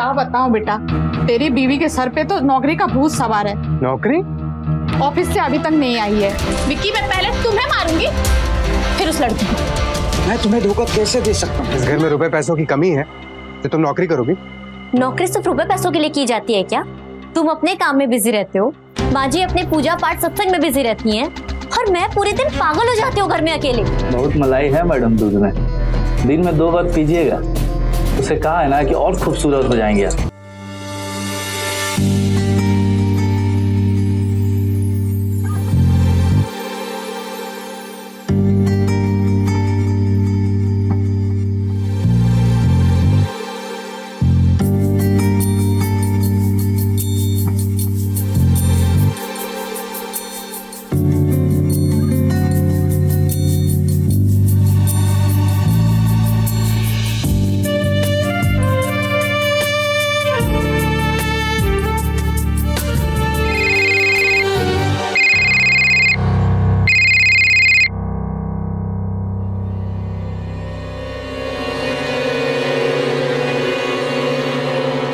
क्या बताऊं बेटा, तेरी बीवी के सर पे तो नौकरी का भूत सवार है। नौकरी? ऑफिस से अभी तक नहीं आई है। विक्की, मैं पहले तुम्हें मारूंगी, फिर उस लड़की को। मैं तुम्हें धोखा कैसे दे सकता हूँ? इस घर में रुपए पैसों की कमी है तो तुम नौकरी करोगी? नौकरी सिर्फ रुपए पैसों के लिए की जाती है क्या? तुम अपने काम में बिजी रहते हो, माँ जी अपने पूजा पाठ सत्संग में बिजी रहती हैं, और मैं पूरे दिन पागल हो जाती हूँ घर में अकेले। बहुत मलाई है मैडम दूध में, दिन में 2 बार पीजिएगा। उसे कहा है ना कि और खूबसूरत हो जाएंगे आप।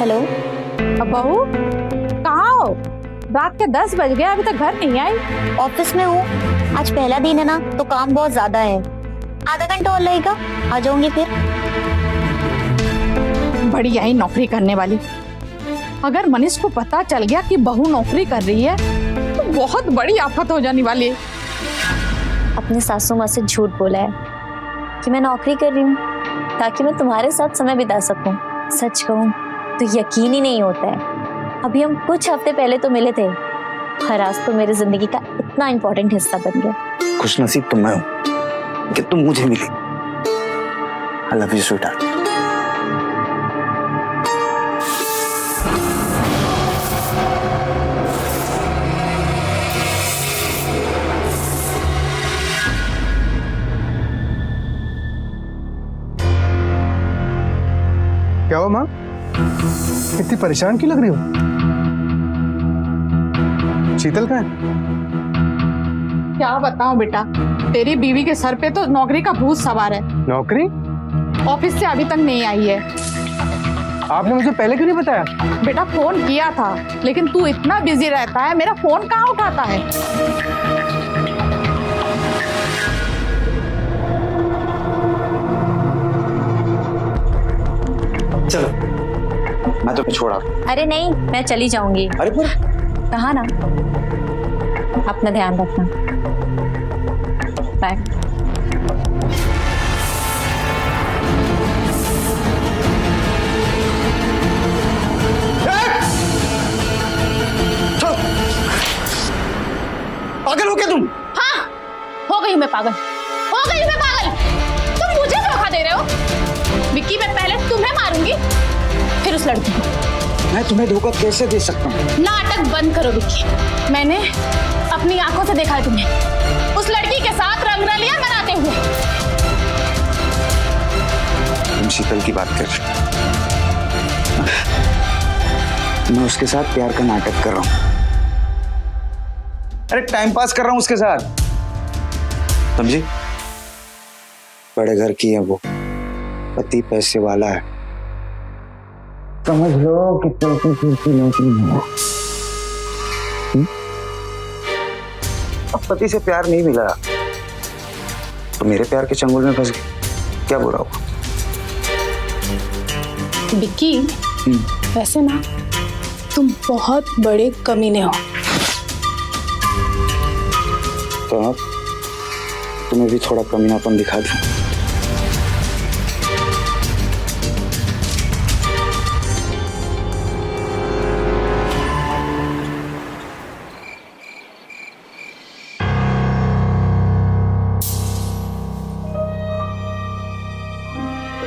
हेलो। अब बहू कहाँ हो? रात के 10 बज गए, अभी तक घर नहीं आई। ऑफिस में हूँ, आज पहला दिन है ना, तो काम बहुत ज्यादा है। आधा घंटा और लगेगा, आ जाऊंगी फिर। बढ़िया ही नौकरी करने वाली। अगर मनीष को पता चल गया कि बहू नौकरी कर रही है तो बहुत बड़ी आफत हो जाने वाली है। अपनी सासू माँ से झूठ बोला है कि मैं नौकरी कर रही हूँ ताकि मैं तुम्हारे साथ समय बिता सकूं। सच कहूँ तो यकीन ही नहीं होता है। अभी हम कुछ हफ्ते पहले तो मिले थे, और आज तो मेरी जिंदगी का इतना इम्पोर्टेंट हिस्सा बन गया। खुशनसीब तो मैं हूँ कि तुम मुझे मिली। I love you sweetheart. क्या हुआ माँ, इतनी परेशान क्यों लग रही हो? शीतल कहाँ है? क्या बताऊं बेटा, तेरी बीवी के सर पे तो नौकरी का भूत सवार है। नौकरी? ऑफिस से अभी तक नहीं आई है। आपने मुझे पहले क्यों नहीं बताया? बेटा फोन किया था, लेकिन तू इतना बिजी रहता है, मेरा फोन कहाँ उठाता है। चलो, मैं तुम्हें छोड़ा। अरे नहीं, मैं चली जाऊंगी। अरे पर कहा ना, अपना ध्यान रखना। बाय। पागल हो क्या तुम? हाँ, हो गई मैं पागल, हो गई मैं पागल। तुम मुझे धोखा दे रहे हो। विक्की, मैं पहले तुम्हें मारूंगी, फिर उस लड़की को। मैं तुम्हें धोखा कैसे दे सकता हूँ? नाटक बंद करो विक्की। मैंने अपनी आंखों से देखा है तुम्हें उस लड़की के साथ रंगरलियां मनाते हुए। तुम शीतल की बात कर रहे हो? मैं उसके साथ प्यार का नाटक कर रहा हूँ। अरे टाइम पास कर रहा हूँ उसके साथ, समझी? बड़े घर की है वो, पति पैसे वाला है, समझ लो कि चौथी नौकरी है। अब पति से प्यार नहीं मिला तो मेरे प्यार के चंगुल में फंस गई, क्या बुरा हुआ? विक्की, वैसे ना तुम बहुत बड़े कमीने हो। तो अब तुम्हें भी थोड़ा कमीनापन दिखा दूं।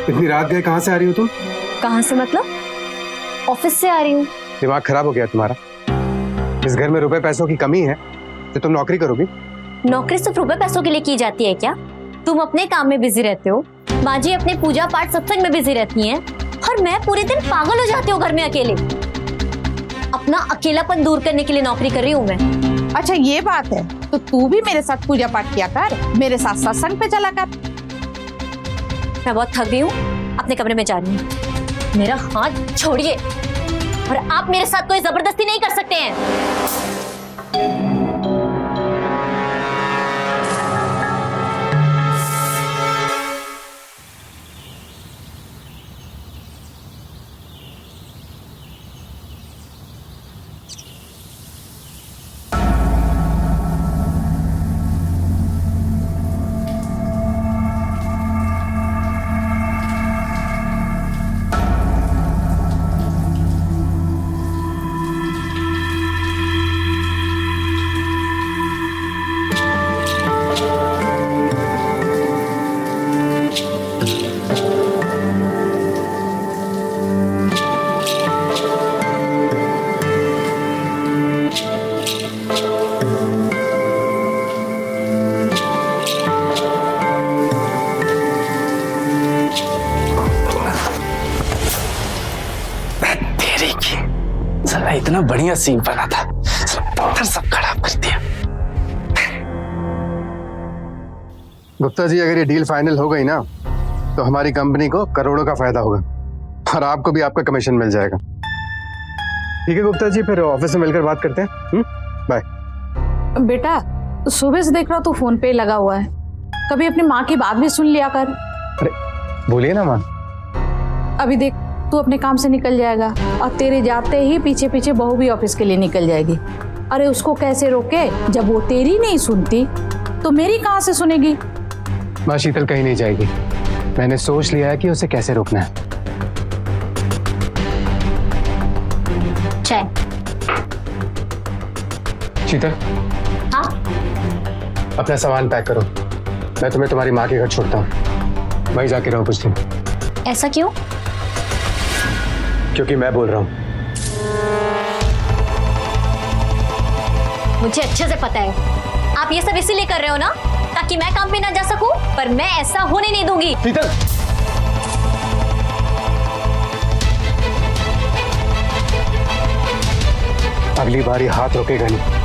इतनी रात गए कहाँ से आ रही हो तुम? कहाँ से मतलब? ऑफिस से आ रही हूँ। दिमाग खराब हो गया तुम्हारा? इस घर में रुपए पैसों की कमी है तो तुम नौकरी करोगी? नौकरी सिर्फ रुपए पैसों के लिए की जाती है क्या? तुम अपने काम में बिजी रहते हो, माँ जी अपने पूजा पाठ सत्संग में बिजी रहती हैं, और मैं पूरे दिन पागल हो जाती हूँ घर में अकेले। अपना अकेलापन दूर करने के लिए नौकरी कर रही हूँ मैं। अच्छा ये बात है, तो तू भी मेरे साथ पूजा पाठ किया कर, मेरे साथ सत्संग पे चला कर। मैं बहुत थक गई हूँ, अपने कमरे में जा रही हूँ। मेरा हाथ छोड़िए, और आप मेरे साथ कोई जबरदस्ती नहीं कर सकते हैं। साला इतना बढ़िया सीन बना था, पत्थर सब खराब कर दिया। गुप्ता जी, अगर ये डील फाइनल हो गई ना तो हमारी कंपनी को करोड़ों का फायदा होगा और आपको भी आपका कमीशन मिल जाएगा। ठीक है गुप्ता जी, फिर ऑफिस में मिलकर बात करते हैं। बाय। बेटा, सुबह से देख रहा तू फोन पे लगा हुआ है, कभी अपनी माँ की बात भी सुन लिया कर। अरे बोलिए ना माँ। अभी देख, तू अपने काम से निकल जाएगा और तेरे जाते ही पीछे पीछे बहू भी ऑफिस के लिए निकल जाएगी। अरे उसको कैसे रोके, जब वो तेरी नहीं सुनती तो मेरी कहाँ से सुनेगी। माँ, शीतल कहीं नहीं जाएगी। मैंने सोच लिया है कि उसे कैसे रोकना है। चाय। शीतल, हाँ, अपना सामान पैक करो, मैं तुम्हें तुम्हारी माँ के घर छोड़ता हूँ। वहीं जाके रहो कुछ दिन। ऐसा क्यों? क्योंकि मैं बोल रहा हूँ। मुझे अच्छे से पता है आप ये सब इसीलिए कर रहे हो ना, ताकि मैं काम पे ना जा सकूं, पर मैं ऐसा होने नहीं दूंगी। शीतल, अगली बार ये हाथ रोकेगा नहीं।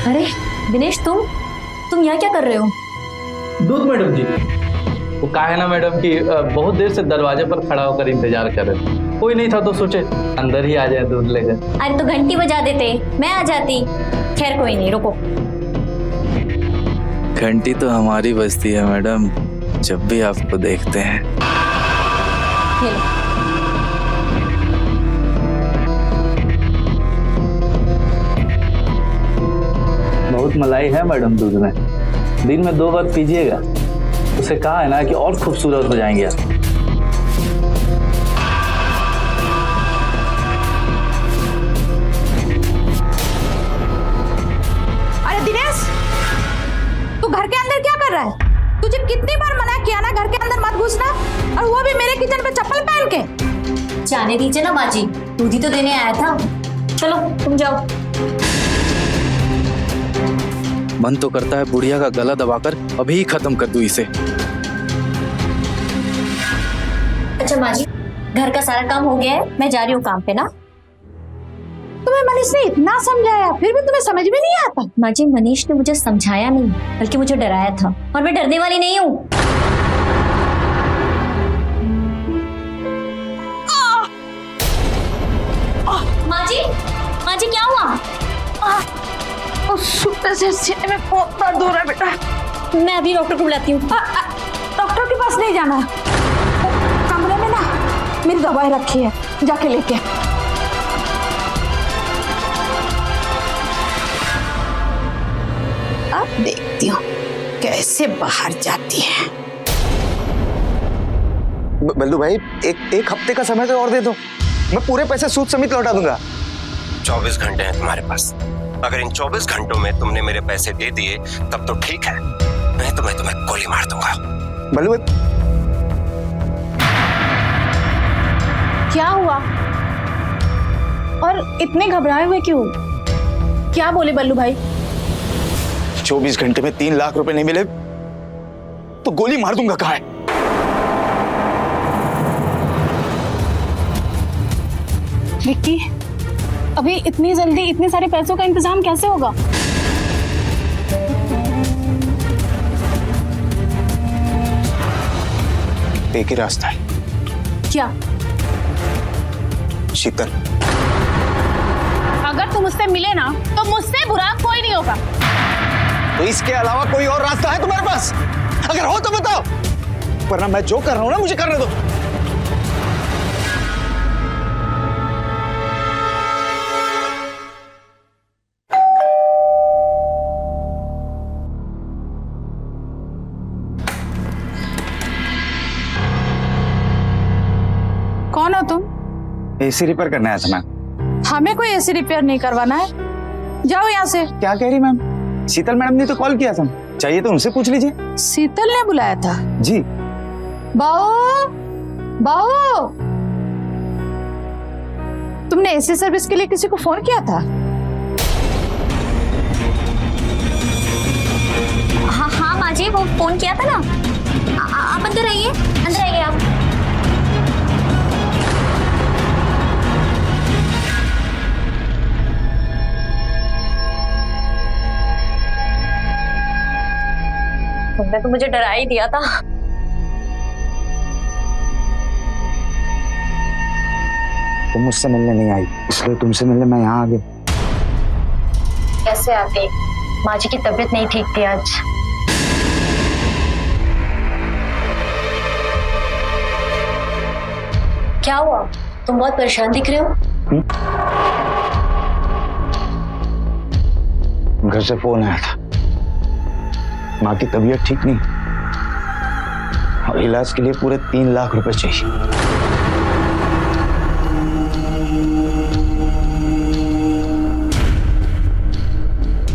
अरे दिनेश, तुम यहाँ क्या कर रहे हो? दूध मैडम जी, वो कहा है ना मैडम कि बहुत देर से दरवाजे पर खड़ा होकर इंतजार कर रहे थे, कोई नहीं था तो सोचे अंदर ही आ जाए दूध लेकर। अरे तो घंटी बजा देते, मैं आ जाती। खैर कोई नहीं, रुको। घंटी तो हमारी बजती है मैडम, जब भी आपको देखते हैं। ये लो। बहुत मलाई है मैडम दूध में, दिन में 2 बार पीजिएगा। उसे कहा है ना कि और खूबसूरत हो जाएंगे आप। अरे दिनेश, तू घर के अंदर क्या कर रहा है? तुझे कितनी बार मना किया ना घर के अंदर मत घुसना, और वो भी मेरे किचन पे चप्पल पहन के। जाने दीजिए ना बाजी, दूध ही तो देने आया था। चलो तुम जाओ। मन तो करता है बुढ़िया का गला दबाकर अभी ही खत्म कर दूं इसे। अच्छा माँ जी, घर का सारा काम हो गया है, मैं जा रही हूँ काम पे ना। तुम्हें मनीष ने इतना समझाया, फिर भी तुम्हें समझ में नहीं आता। माँ जी, मनीष ने मुझे समझाया नहीं, बल्कि मुझे डराया था, और मैं डरने वाली नहीं हूँ। माँ जी क्या हुआ? सुबह से सीने में बहुत दर्द हो रहा है बेटा। मैं अभी डॉक्टर को बुलाती हूँ। डॉक्टर के पास नहीं जाना, काम मेरी दवाई रखी है, जाके लेके आ। अब देखती हूँ कैसे बाहर जाती है। बल्लू भाई, एक हफ्ते का समय तो और दे दो, मैं पूरे पैसे सूद समेत लौटा दूंगा। 24 घंटे हैं तुम्हारे पास। अगर इन 24 घंटों में तुमने मेरे पैसे दे दिए तब तो ठीक है, नहीं तो मैं तुम्हें गोली मार दूंगा। बल्लू भाई, क्या हुआ और इतने घबराए हुए क्यों? क्या बोले बल्लू भाई? 24 घंटे में 3 लाख रुपए नहीं मिले तो गोली मार दूंगा। कहा है? विक्की, अभी इतनी जल्दी इतने सारे पैसों का इंतजाम कैसे होगा? एक ही रास्ता है। क्या? शीतल, अगर तुम मुझसे मिले ना तो मुझसे बुरा कोई नहीं होगा। तो इसके अलावा कोई और रास्ता है तुम्हारे पास? अगर हो तो बताओ, वरना मैं जो कर रहा हूं ना मुझे करने दो। कौन हो तुम? एसी रिपेयर करने आया था मैम। हमें कोई एसी रिपेयर नहीं करवाना है, जाओ यहाँ से। क्या कह रही मैम? शीतल मैडम ने तो कॉल किया था, चाहिए तो उनसे पूछ लीजिए। शीतल ने बुलाया था? जी। बाऊ, बाऊ, तुमने एसी सर्विस के लिए किसी को फोन किया था? हाँ हाँ माँ जी, वो फोन किया था ना। आप अंदर आइए, अंदर आइए आप। तुमने तो मुझे डरा ही दिया था। तुम मुझसे मिलने नहीं आई, इसलिए तुमसे मिलने मैं यहाँ आ गया। कैसे आते? माँ जी की तबीयत नहीं ठीक थी आज। क्या हुआ? तुम बहुत परेशान दिख रहे हो। घर से फोन आया था, माँ की तबीयत ठीक नहीं और इलाज के लिए पूरे 3 लाख रुपए चाहिए।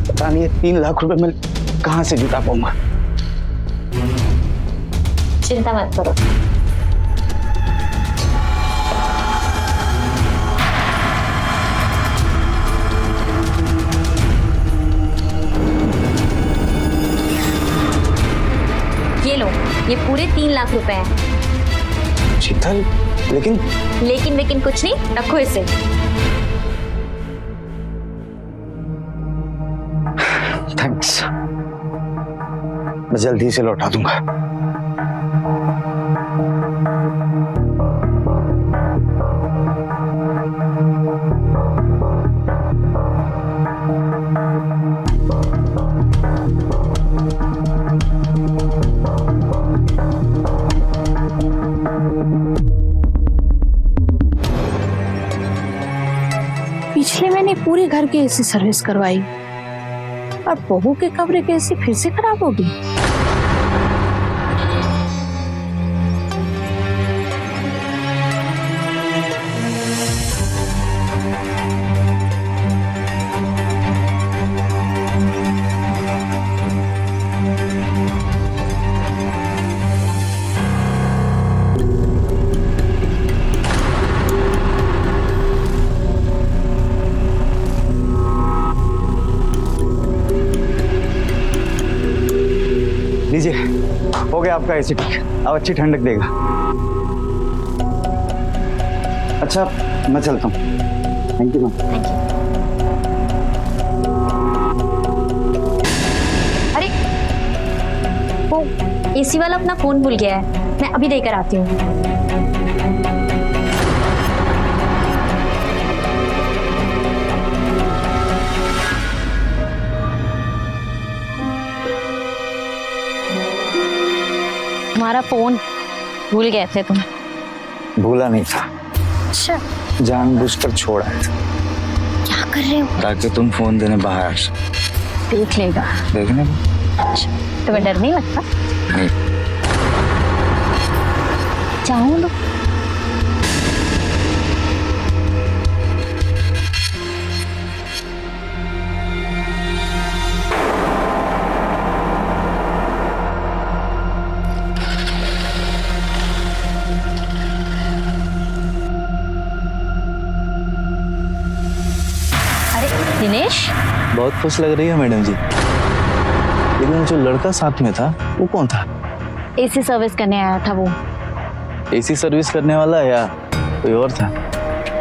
पता नहीं ये 3 लाख रुपए मैं कहां से जुटा पाऊंगा। चिंता मत करो, ये लो, ये पूरे 3 लाख रुपए हैं। शीतल, लेकिन कुछ नहीं, रखो इसे। थैंक्स, मैं जल्दी से लौटा दूंगा। पिछले महीने पूरे घर की एसी सर्विस करवाई और बहू के कमरे की एसी फिर से खराब होगी। लीजिए, हो गया आपका एसी ठीक। अब अच्छी ठंडक देगा। अच्छा, मैं चलता हूँ। Thank you ma'am. अरे वो एसी वाला अपना फोन भूल गया है, मैं अभी लेकर आती हूँ। हमारा फोन भूल गए थे तुम। भूला नहीं था, अच्छा जानबूझकर छोड़ा है क्या कर रहे हो? ताकि तुम फोन देने बाहर आ सको। देख लेगा। देखने को तुम्हें डर नहीं लगता? नहीं। जाऊं लो। अरे दिनेश, बहुत खुश लग रही है मैडम जी, लेकिन जो लड़का साथ में था वो कौन था? एसी सर्विस करने आया था वो। एसी सर्विस करने वाला या कोई और था?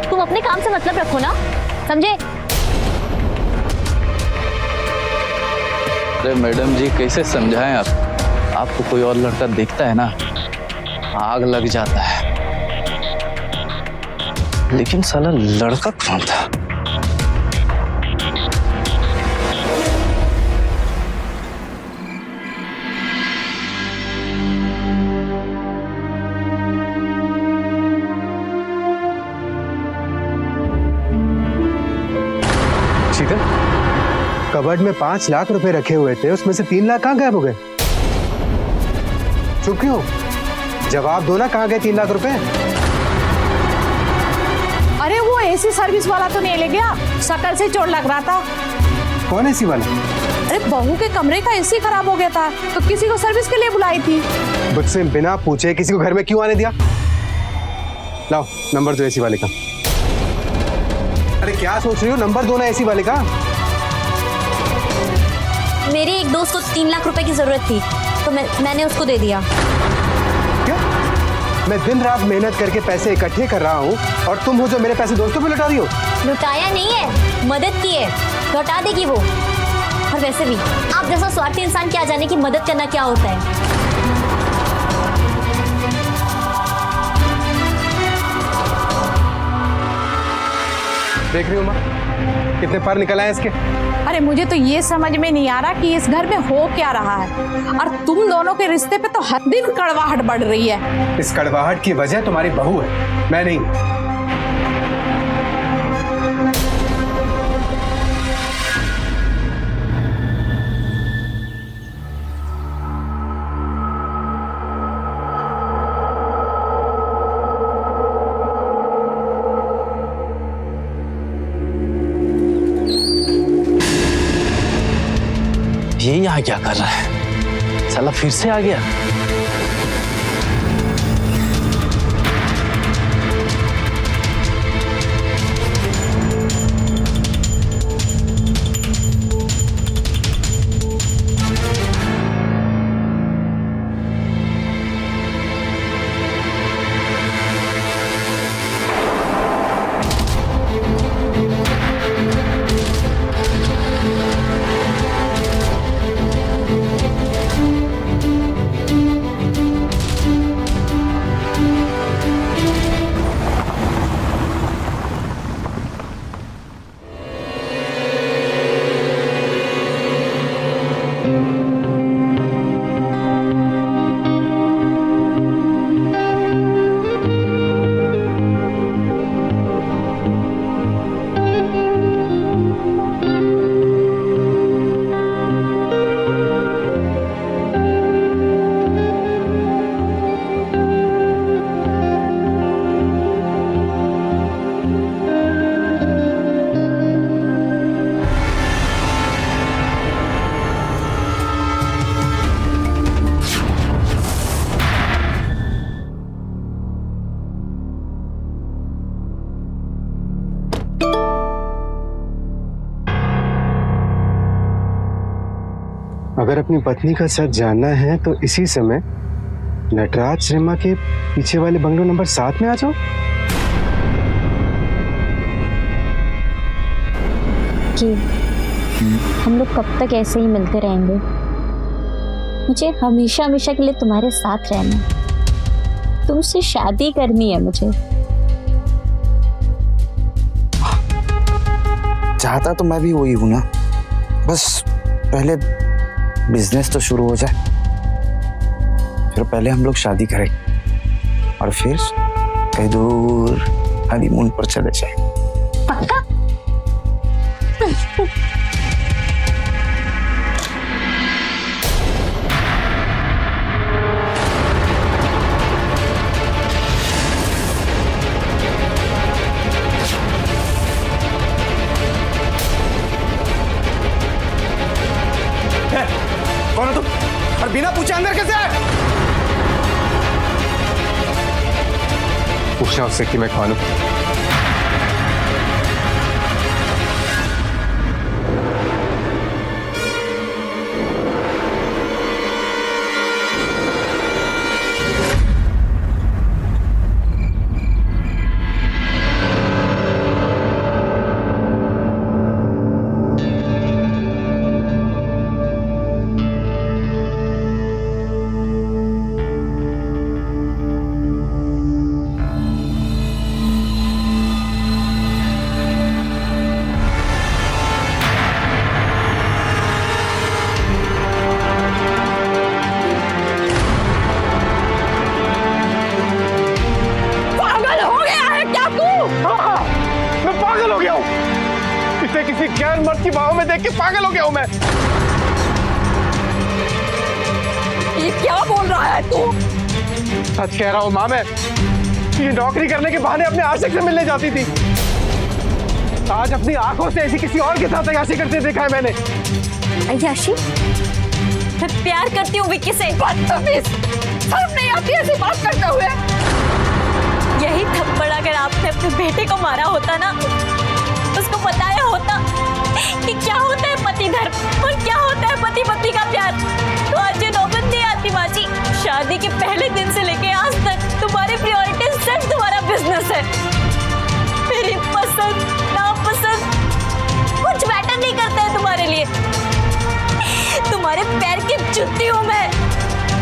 तुम अपने काम से मतलब रखो ना, समझे? अरे मैडम जी कैसे समझाएं आप? आपको कोई और लड़का देखता है ना, आग लग जाता है। लेकिन साला लड़का कौन था? शीतल, कबर्ड में 5 लाख रुपए रखे हुए थे, उसमें से 3 लाख कहाँ गायब हो गए? चुप क्यों? जवाब दो ना, कहाँ गए 3 लाख रुपए? अरे वो एसी सर्विस वाला तो नहीं ले गया, शक्ल से चोट लग रहा था। कौन एसी वाला? अरे बहू के कमरे का एसी खराब हो गया था तो किसी को सर्विस के लिए बुलाई थी। मुझसे बिना पूछे किसी को घर में क्यों आने दिया? लाओ नंबर दो एसी वाले का। अरे क्या सोच रही हो, नंबर दो ना एसी वाले का। मेरी एक दोस्त को 3 लाख रुपए की जरूरत थी तो मैंने उसको दे दिया। क्या? मैं दिन रात मेहनत करके पैसे इकट्ठे कर रहा हूँ और तुम हो जो मेरे पैसे दोस्तों पे लौटा रही हो? लुटाया नहीं है, मदद की है, लौटा देगी वो। और वैसे भी आप जैसा स्वार्थी इंसान क्या जाने कि मदद करना क्या होता है। देख रही हो माँ, कितने पर निकल आए इसके। अरे मुझे तो ये समझ में नहीं आ रहा कि इस घर में हो क्या रहा है, और तुम दोनों के रिश्ते पे तो हर दिन कड़वाहट बढ़ रही है। इस कड़वाहट की वजह तुम्हारी बहू है, मैं नहीं। ये यहाँ क्या कर रहा है? साला फिर से आ गया। अगर अपनी पत्नी का सच जानना है तो इसी समय नटराज सिनेमा के पीछे वाले बंगलो नंबर 7 में आ जाओ। कि हम लोग कब तक ऐसे ही मिलते रहेंगे? मुझे हमेशा हमेशा के लिए तुम्हारे साथ रहना है, तुमसे शादी करनी है मुझे। चाहता तो मैं भी वही हूं ना, बस पहले बिजनेस तो शुरू हो जाए, फिर पहले हम लोग शादी करें और फिर कहीं दूर हनीमून पर चले जाए। पक्का? कौन हो तुम? और बिना पूछे अंदर कैसे आए? पूछना उससे कि मैं कौन हूं। किसी गैर मर्द की बाहों में देख के पागल हो गया हूं मैं। ये क्या बोल रहा है तू? सच कह रहा हूं मां, मैं ये नौकरी करने के बहाने अपने आशिक से मिलने जाती थी। आज अपनी आंखों से ऐसी किसी और के साथ अय्याशी करते देखा है मैंने। अय्याशी? मैं प्यार करती हूँ विक्की से। बदतमीज, शर्म नहीं आती ऐसी बात करते हुए? यही थप्पड़ अगर आपने अपने बेटे को मारा होता ना, उसको बताया होता कि क्या होता है पति धर्म और क्या होता है पति पत्नी का प्यार, तो आज ये नौबत नहीं आती माँ जी। शादी के पहले दिन से लेके आज तक तुम्हारी प्रायोरिटी सिर्फ तुम्हारा बिजनेस है। मेरी पसंद नापसंद कुछ मैटर नहीं करता है तुम्हारे लिए। तुम्हारे पैर की जुत्ती हूँ मैं।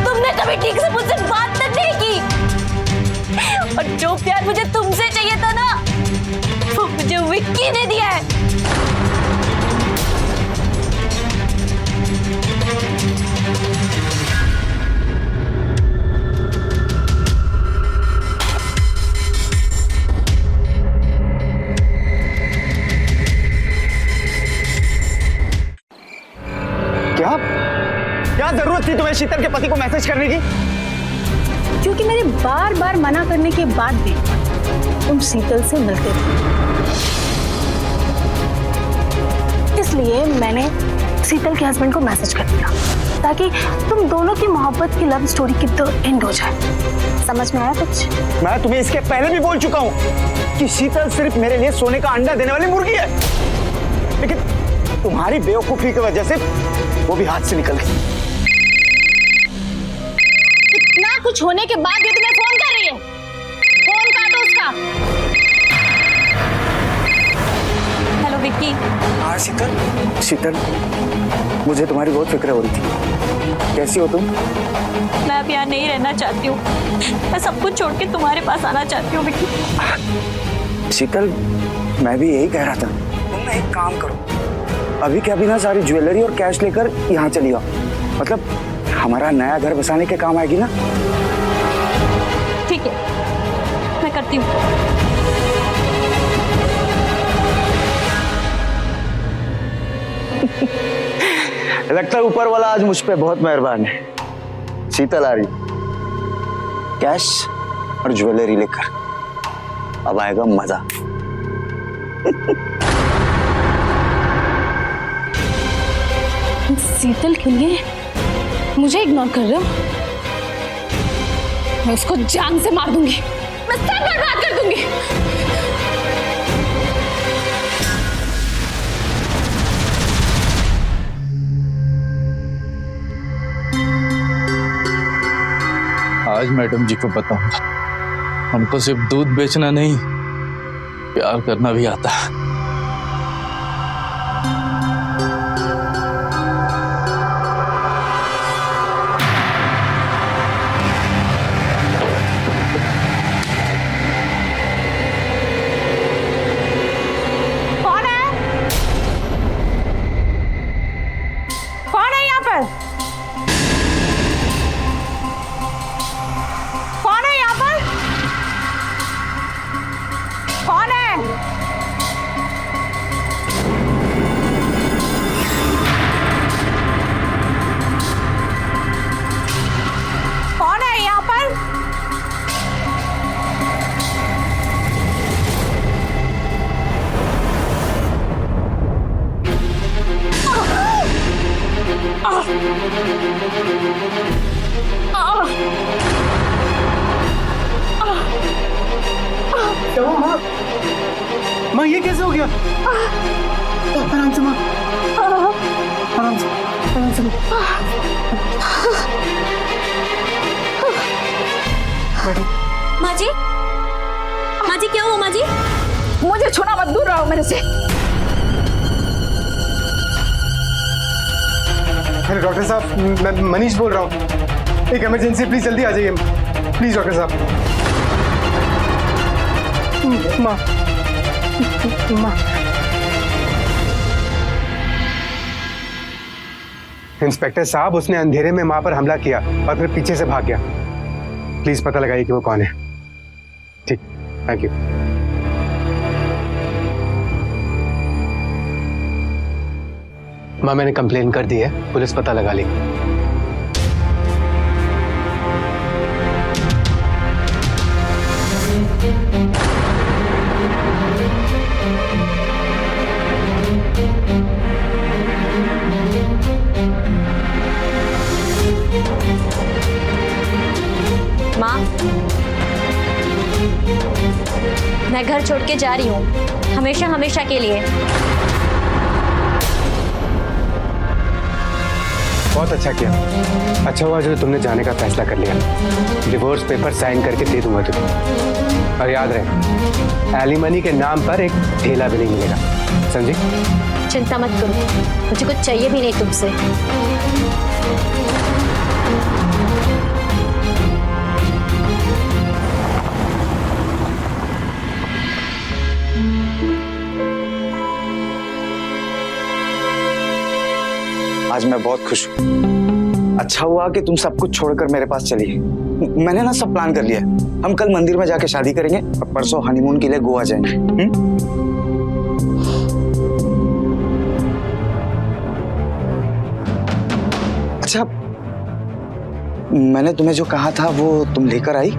तुमने कभी ठीक से मुझसे बात तक नहीं की, और जो प्यार मुझे तुमसे चाहिए था ना, वो मुझे विक्की ने दिया है। क्या क्या जरूरत थी तुम्हें शीतल के पति को मैसेज करने की? क्योंकि मेरे बार बार मना करने के बाद भी तुम शीतल से मिलते थे, इसलिए मैंने शीतल के हस्बैंड को मैसेज कर दिया ताकि तुम दोनों की मोहब्बत की लव स्टोरी की तो एंड हो जाए। समझ में आया कुछ? मैं तुम्हें इसके पहले भी बोल चुका हूँ कि शीतल सिर्फ मेरे लिए सोने का अंडा देने वाली मुर्गी है, लेकिन तुम्हारी बेवकूफी की वजह से वो भी हाथ से निकल गई। इतना कुछ होने के बाद भी तुम्हें फोन कर रही है? फोन काटो उसका। हेलो विक्की। हाँ शीतल, शीतल मुझे तुम्हारी बहुत फिक्र हो रही थी। कैसी हो तुम? मैं अब यहाँ नहीं रहना चाहती हूँ, मैं सब कुछ छोड़ के तुम्हारे पास आना चाहती हूँ विक्की। शीतल मैं भी यही कह रहा था। तुम ना एक काम करो, अभी क्या अभी ना सारी ज्वेलरी और कैश लेकर यहाँ चली आओ, मतलब हमारा नया घर बसाने के काम आएगी ना। ठीक है, मैं करती हूँ। लगता है ऊपर वाला आज मुझ पे बहुत मेहरबान है। शीतल आ रही, कैश और ज्वेलरी लेकर। अब आएगा मजा। शीतल के लिए मुझे इग्नोर कर रहे हो? मैं उसको जान से मार दूंगी, मैं सब बर्बाद कर दूंगी। आज मैडम जी को बताऊंगा, हमको सिर्फ दूध बेचना नहीं, प्यार करना भी आता है। माँ माँ ये कैसे हो गया? आराम से माँ, आराम से माँ जी, माँ जी क्या हुआ माँ जी? मुझे छूना मत, दूर रहो मेरे से। हेलो डॉक्टर साहब, मैं मनीष बोल रहा हूँ। एक इमरजेंसी, प्लीज जल्दी आ जाइए प्लीज डॉक्टर साहब। माँ माँ, इंस्पेक्टर साहब, उसने अंधेरे में माँ पर हमला किया और फिर पीछे से भाग गया। प्लीज पता लगाइए कि वो कौन है। ठीक, थैंक यू। माँ मैंने कंप्लेन कर दी है, पुलिस पता लगा ली। माँ, मैं घर छोड़ के जा रही हूँ, हमेशा हमेशा के लिए। बहुत अच्छा किया, अच्छा हुआ जो तुमने जाने का फैसला कर लिया। डिवोर्स पेपर साइन करके दे दूंगा तुम्हें। और याद रहे, एलिमनी के नाम पर एक ठेला भी नहीं मिलेगा, समझी? चिंता मत करो, मुझे कुछ चाहिए भी नहीं तुमसे। आज मैं बहुत खुश हूँ। अच्छा हुआ कि तुम सब कुछ छोड़कर मेरे पास चली। मैंने ना सब प्लान कर लिया। हम कल मंदिर में जाके शादी करेंगे और परसों हनीमून के लिए गोवा जाएंगे। अच्छा, मैंने तुम्हें जो कहा था वो तुम लेकर आई?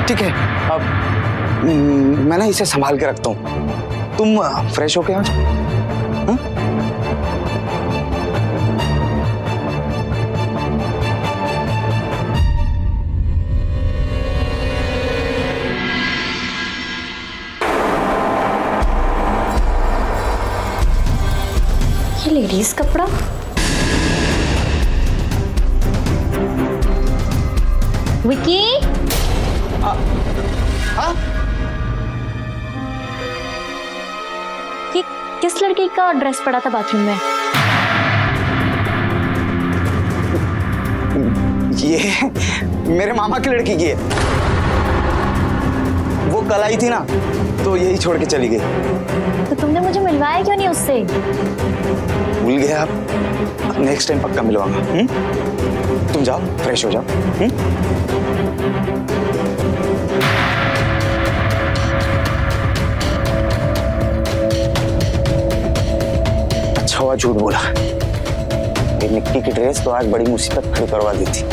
ठीक है, अब मैं ना इसे संभाल के रखता हूँ। तुम फ्रेश होके आ जाओ। हाँ? ये लेडीज कपड़ा, विकी। हाँ? ये किस लड़की का ड्रेस पड़ा था बाथरूम में? ये मेरे मामा की लड़की की है। वो कल आई थी ना, तो यही छोड़ के चली गई। तो तुमने मुझे मिलवाया क्यों नहीं उससे? भूल गया आप, नेक्स्ट टाइम पक्का मिलवाऊंगा। तुम जाओ, फ्रेश हो जाओ। अच्छा हुआ झूठ बोला। ये निक्की की ड्रेस तो आज बड़ी मुसीबत खड़ी करवा दी थी।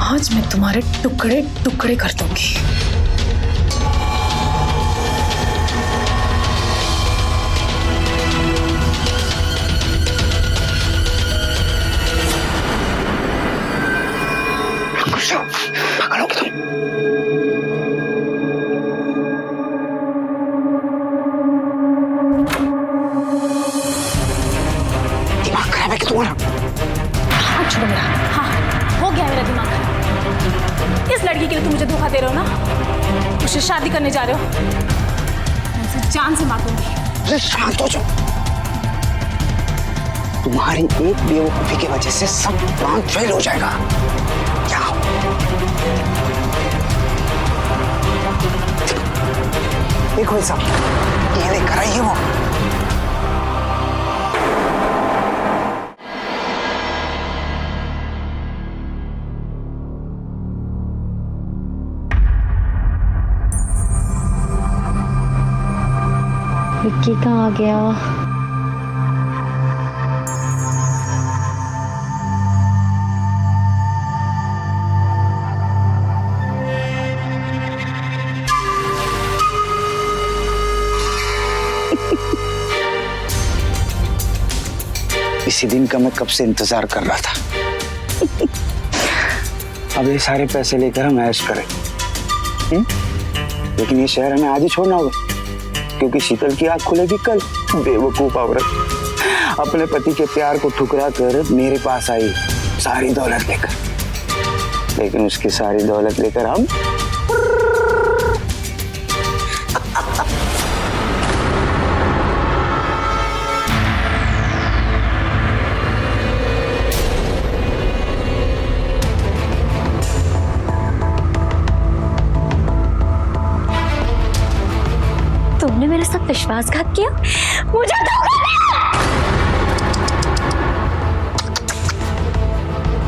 आज मैं तुम्हारे टुकड़े टुकड़े कर दूंगी। पकड़ोगे तुम? दिमाग खराब है कि तुम्हारा? हाथ छोड़ो मेरा। हाँ, हो गया मेरा दिमाग खराब। इस लड़की के लिए तुम मुझे धोखा दे रहे हो ना? उससे शादी करने जा रहे हो? मैं उसे जान से मार दूंगी। अरे शांत हो जाओ। तुम्हारी एक बेवकूफी की वजह से सब प्लान फेल हो जाएगा। क्या देखो सब ये लेकर आई है वो। विक्की कहाँ गया? इसी दिन का मैं कब से इंतजार कर रहा था। अब ये सारे पैसे लेकर हम ऐश करें। लेकिन ये शहर हमें आज ही छोड़ना होगा, क्योंकि शीतल की आंख खुलेगी कल। बेवकूफ औरत अपने पति के प्यार को ठुकरा कर मेरे पास आई सारी दौलत लेकर। लेकिन उसकी सारी दौलत लेकर हम तुमने मेरे साथ विश्वासघात किया, मुझे धोखा दिया।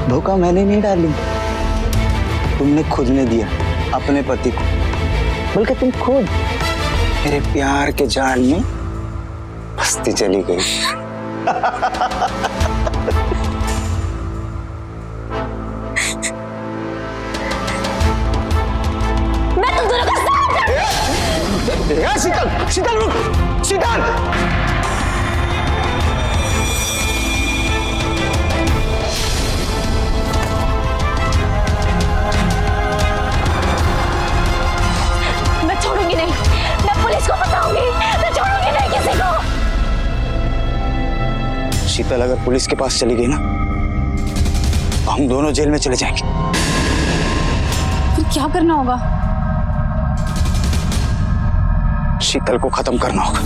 धोखा मैंने नहीं डाली, तुमने खुद ने दिया अपने पति को। बल्कि तुम खुद मेरे प्यार के जाल में फंसती चली गई। मैं तुम दोनों का शीतल, शीतल रुक, शीतल। मैं छोड़ूंगी नहीं, मैं पुलिस को बताऊंगी, मैं छोड़ूंगी नहीं किसी को। शीतल अगर पुलिस के पास चली गई ना तो हम दोनों जेल में चले जाएंगे। फिर क्या करना होगा? शीतल को खत्म करना होगा।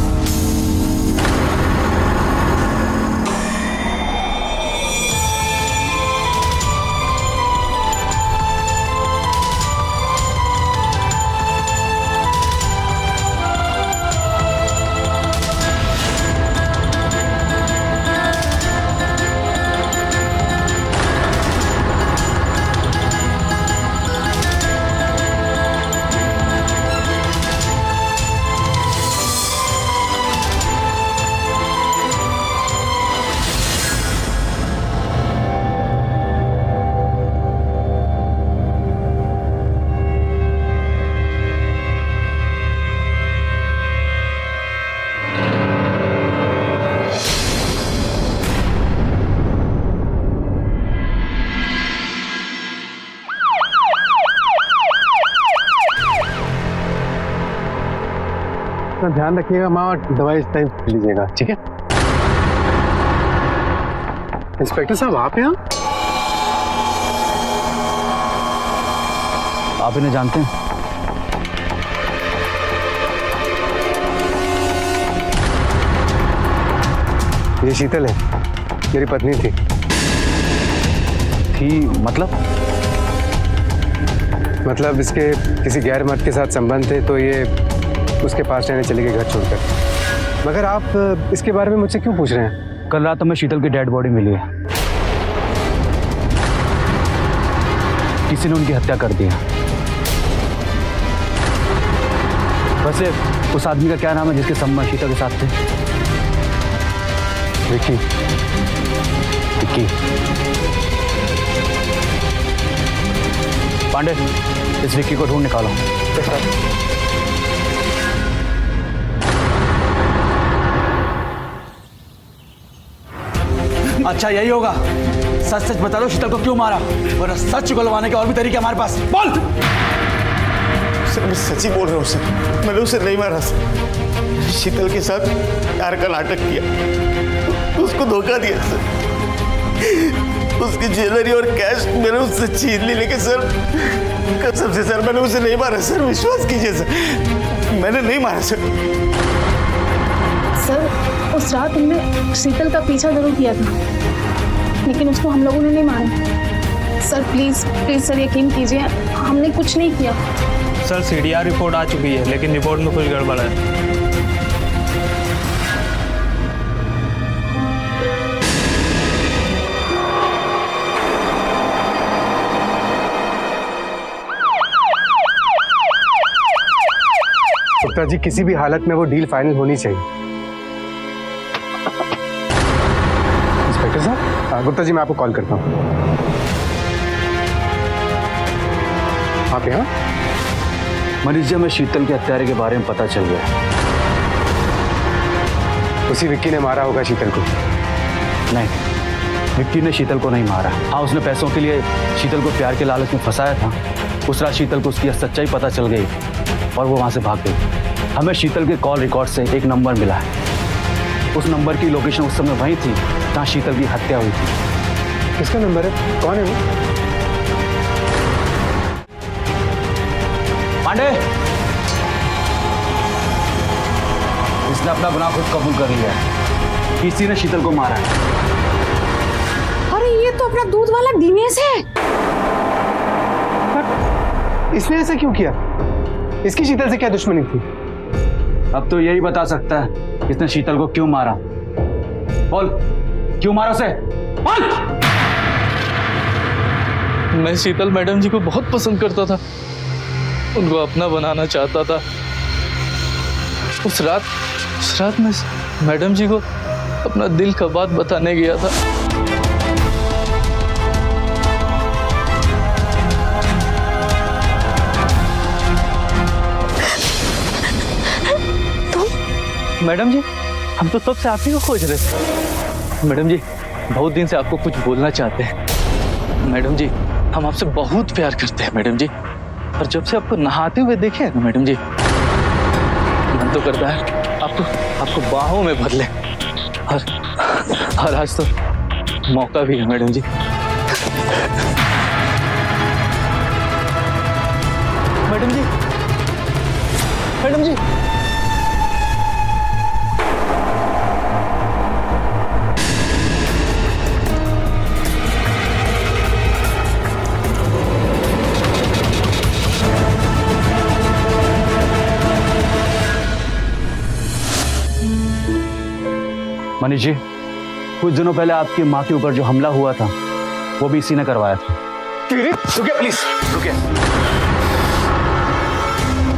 तो ध्यान रखिएगा माँ, और दवाई इस टाइम लीजिएगा, ठीक है? इंस्पेक्टर साहब आप यहाँ? आप इन्हें जानते हैं? ये शीतल है, मेरी पत्नी थी। मतलब इसके किसी गैर मर्द के साथ संबंध थे, तो ये उसके पास रहने चले गए घर छोड़कर। मगर आप इसके बारे में मुझसे क्यों पूछ रहे हैं? कल रात हमें शीतल की डेड बॉडी मिली है। किसी ने उनकी हत्या कर दी है। वैसे उस आदमी का क्या नाम है जिसके संबंध शीतल के साथ थे? विक्की। विक्की। पांडे, इस विक्की को ढूंढ निकालो। अच्छा यही होगा। सच सच बता दो शीतल को क्यों मारा, वरना सच उगलवाने के और भी तरीके हमारे पास। बोल। सर मैं सच ही बोल रहा हूँ सर, मैंने उसे नहीं मारा सर। शीतल के साथ प्यार का नाटक किया, उसको धोखा दिया सर। उसकी ज्वेलरी और कैश मैंने उससे छीन ली, लेकिन सर कसम से सर मैंने उसे नहीं मारा सर, विश्वास कीजिए सर, मैंने नहीं मारा सर। सर उस रात हमने शीतल का पीछा जरूर किया था, लेकिन उसको हम लोगों ने नहीं मारा। सर प्लीज प्लीज सर यकीन कीजिए, हमने कुछ नहीं किया। सर सीडीआर रिपोर्ट आ चुकी है, लेकिन रिपोर्ट में कुछ गड़बड़ है। गुप्ता जी किसी भी हालत में वो डील फाइनल होनी चाहिए। इंस्पेक्टर साहब, गुप्ता जी मैं आपको कॉल करता हूँ। आप यहाँ? मनीष जी, हमें शीतल के हत्यारे के बारे में पता चल गया। उसी विक्की ने मारा होगा शीतल को। नहीं, विक्की ने शीतल को नहीं मारा। हाँ, उसने पैसों के लिए शीतल को प्यार के लालच में फंसाया था। उस रात शीतल को उसकी सच्चाई पता चल गई और वो वहां से भाग गई। हमें शीतल के कॉल रिकॉर्ड से एक नंबर मिला है। उस नंबर की लोकेशन उस समय वही थी जहाँ शीतल की हत्या हुई थी। किसका नंबर है? कौन है वो? पांडे, इसने अपना गुनाह खुद कबूल कर लिया है। किसी ने शीतल को मारा है। अरे ये तो अपना दूध वाला दिनेश है। इसने ऐसा क्यों किया? इसकी शीतल से क्या दुश्मनी थी? अब तो यही बता सकता है इसने शीतल को क्यों मारा। बोल, क्यों मारा उसे? बोल! मैं शीतल मैडम जी को बहुत पसंद करता था, उनको अपना बनाना चाहता था। उस रात मैं मैडम जी को अपना दिल का बात बताने गया था। मैडम जी, हम तो तब से आप ही को खोज रहे थे। मैडम जी, बहुत दिन से आपको कुछ बोलना चाहते हैं। मैडम जी, हम आपसे बहुत प्यार करते हैं मैडम जी, और जब से आपको नहाते हुए देखे ना मैडम जी, मन तो करता है आपको बाहों में भर ले। और आज तो मौका भी है मैडम जी। मैडम जी, मैडम जी, मनीष जी, कुछ दिनों पहले आपकी माँ के ऊपर जो हमला हुआ था वो भी इसी ने करवाया था। रुकिए प्लीज, रुकिए।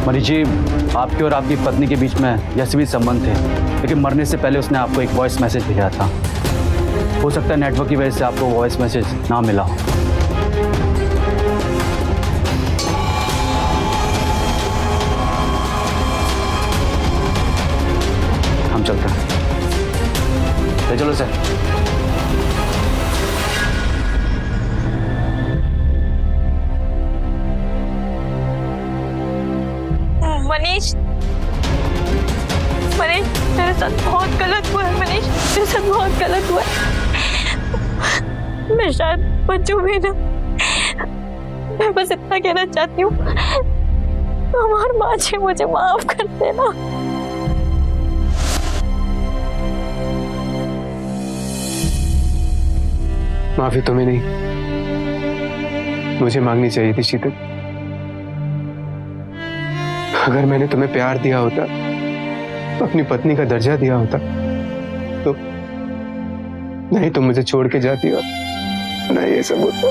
मनीष जी, आपके और आपकी पत्नी के बीच में जैसे भी संबंध थे, लेकिन मरने से पहले उसने आपको एक वॉइस मैसेज भेजा था। हो सकता है नेटवर्क की वजह से आपको वॉइस मैसेज ना मिला हो। हम चलते हैं। चलो सर। मनीष, मेरे साथ बहुत गलत हुआ है। मनीष, मेरे साथ बहुत गलत हुआ है। मैं शायद बचूं भी ना। मैं बस इतना कहना चाहती हूँ, हमारी माँ जी मुझे माफ कर देना। माफी तुम्हें नहीं, मुझे मांगनी चाहिए थी शीतल। अगर मैंने तुम्हें प्यार दिया होता, अपनी पत्नी का दर्जा दिया होता, तो नहीं तुम मुझे छोड़ के जाती और ना ये सब होता।